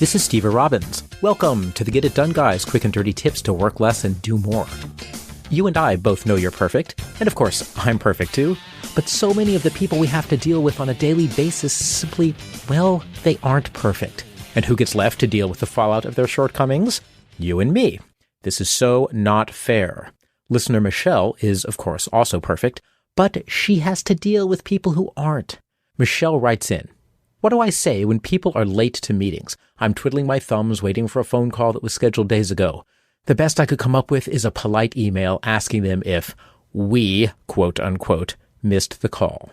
This is Steve Robbins. Welcome to the Get It Done Guys, quick and dirty tips to work less and do more. You and I both know you're perfect, and of course, I'm perfect too, but so many of the people we have to deal with on a daily basis simply, well, they aren't perfect. And who gets left to deal with the fallout of their shortcomings? You and me. This is so not fair. Listener Michelle is, of course, also perfect, but she has to deal with people who aren't. Michelle writes in, "What do I say when people are late to meetings? I'm twiddling my thumbs waiting for a phone call that was scheduled days ago. The best I could come up with is a polite email asking them if we, quote unquote, missed the call."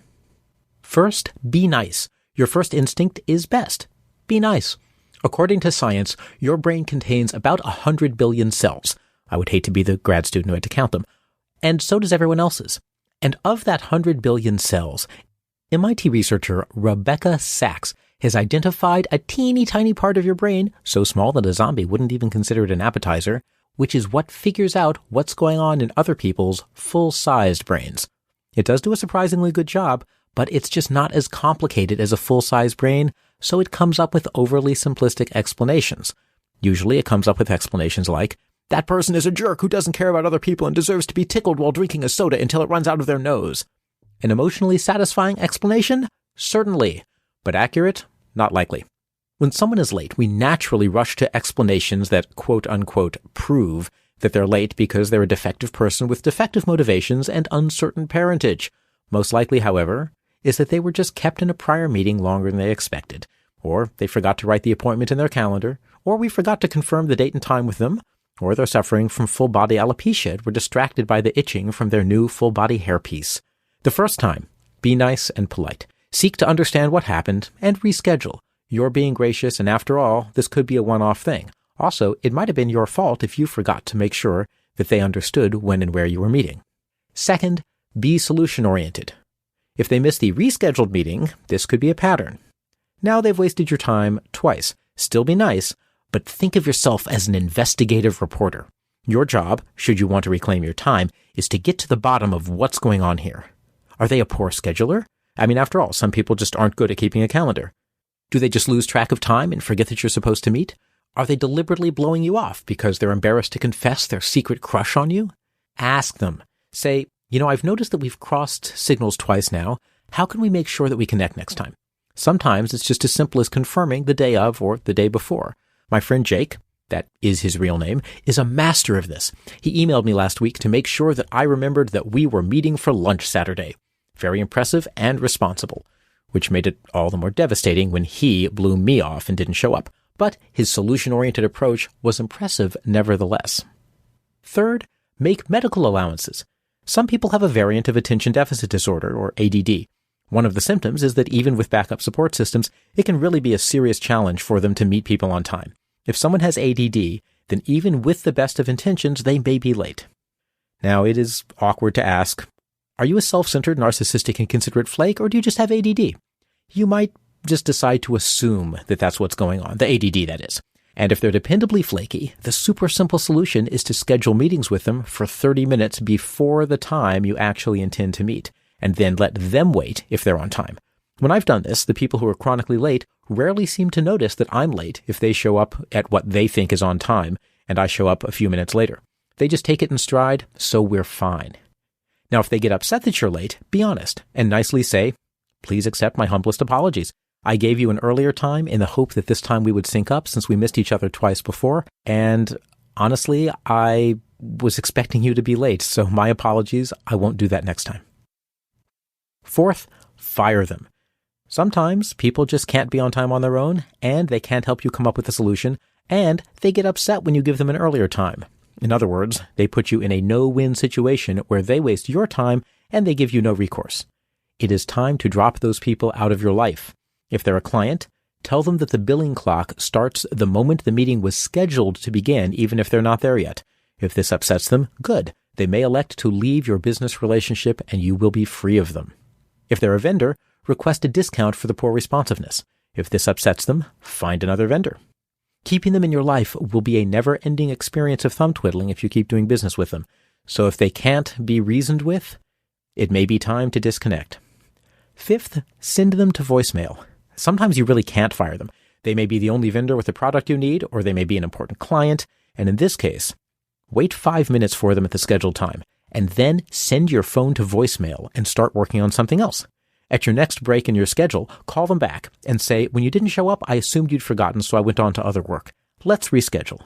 First, be nice. Your first instinct is best. Be nice. According to science, your brain contains about 100 billion cells. I would hate to be the grad student who had to count them. And so does everyone else's. And of that 100 billion cells, MIT researcher Rebecca Sachs has identified a teeny tiny part of your brain, so small that a zombie wouldn't even consider it an appetizer, which is what figures out what's going on in other people's full-sized brains. It does do a surprisingly good job, but it's just not as complicated as a full-size brain, so it comes up with overly simplistic explanations. Usually it comes up with explanations like, "That person is a jerk who doesn't care about other people and deserves to be tickled while drinking a soda until it runs out of their nose." An emotionally satisfying explanation? Certainly. But accurate? Not likely. When someone is late, we naturally rush to explanations that quote-unquote prove that they're late because they're a defective person with defective motivations and uncertain parentage. Most likely, however, is that they were just kept in a prior meeting longer than they expected, or they forgot to write the appointment in their calendar, or we forgot to confirm the date and time with them, or they're suffering from full-body alopecia and were distracted by the itching from their new full-body hairpiece. The first time, be nice and polite. Seek to understand what happened and reschedule. You're being gracious, and after all, this could be a one-off thing. Also, it might have been your fault if you forgot to make sure that they understood when and where you were meeting. Second, be solution-oriented. If they miss the rescheduled meeting, this could be a pattern. Now they've wasted your time twice. Still be nice, but think of yourself as an investigative reporter. Your job, should you want to reclaim your time, is to get to the bottom of what's going on here. Are they a poor scheduler? I mean, after all, some people just aren't good at keeping a calendar. Do they just lose track of time and forget that you're supposed to meet? Are they deliberately blowing you off because they're embarrassed to confess their secret crush on you? Ask them. Say, I've noticed that we've crossed signals twice now. How can we make sure that we connect next time? Sometimes it's just as simple as confirming the day of or the day before. My friend Jake, that is his real name, is a master of this. He emailed me last week to make sure that I remembered that we were meeting for lunch Saturday. Very impressive and responsible, which made it all the more devastating when he blew me off and didn't show up. But his solution-oriented approach was impressive nevertheless. Third, make medical allowances. Some people have a variant of attention deficit disorder, or ADD. One of the symptoms is that even with backup support systems, it can really be a serious challenge for them to meet people on time. If someone has ADD, then even with the best of intentions, they may be late. Now, it is awkward to ask, are you a self-centered, narcissistic, and considerate flake, or do you just have ADD? You might just decide to assume that that's what's going on, the ADD, that is. And if they're dependably flaky, the super simple solution is to schedule meetings with them for 30 minutes before the time you actually intend to meet, and then let them wait if they're on time. When I've done this, the people who are chronically late rarely seem to notice that I'm late if they show up at what they think is on time, and I show up a few minutes later. They just take it in stride, so we're fine. Now, if they get upset that you're late, be honest and nicely say, "Please accept my humblest apologies. I gave you an earlier time in the hope that this time we would sync up since we missed each other twice before. And honestly, I was expecting you to be late, so my apologies. I won't do that next time." Fourth, fire them. Sometimes people just can't be on time on their own, and they can't help you come up with a solution, and they get upset when you give them an earlier time. In other words, they put you in a no-win situation where they waste your time and they give you no recourse. It is time to drop those people out of your life. If they're a client, tell them that the billing clock starts the moment the meeting was scheduled to begin, even if they're not there yet. If this upsets them, good. They may elect to leave your business relationship and you will be free of them. If they're a vendor, request a discount for the poor responsiveness. If this upsets them, find another vendor. Keeping them in your life will be a never-ending experience of thumb twiddling if you keep doing business with them. So if they can't be reasoned with, it may be time to disconnect. Fifth, send them to voicemail. Sometimes you really can't fire them. They may be the only vendor with the product you need, or they may be an important client. And in this case, wait 5 minutes for them at the scheduled time, and then send your phone to voicemail and start working on something else. At your next break in your schedule, call them back and say, when you didn't show up, I assumed you'd forgotten, so I went on to other work. Let's reschedule.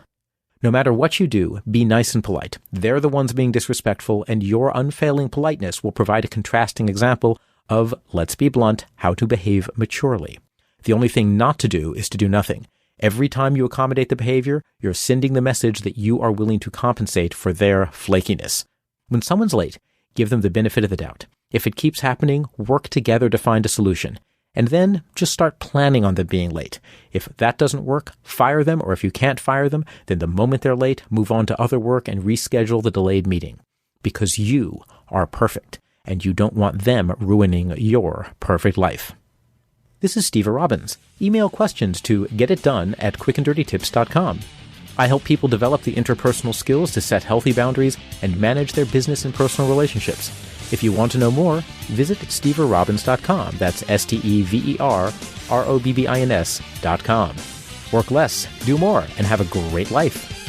No matter what you do, be nice and polite. They're the ones being disrespectful, and your unfailing politeness will provide a contrasting example of, let's be blunt, how to behave maturely. The only thing not to do is to do nothing. Every time you accommodate the behavior, you're sending the message that you are willing to compensate for their flakiness. When someone's late, give them the benefit of the doubt. If it keeps happening, work together to find a solution. And then just start planning on them being late. If that doesn't work, fire them, or if you can't fire them, then the moment they're late, move on to other work and reschedule the delayed meeting. Because you are perfect, and you don't want them ruining your perfect life. This is Steve Robbins. Email questions to getitdone@quickanddirtytips.com. I help people develop the interpersonal skills to set healthy boundaries and manage their business and personal relationships. If you want to know more, visit steverobbins.com. That's SteverRobbins.com. Work less, do more, and have a great life.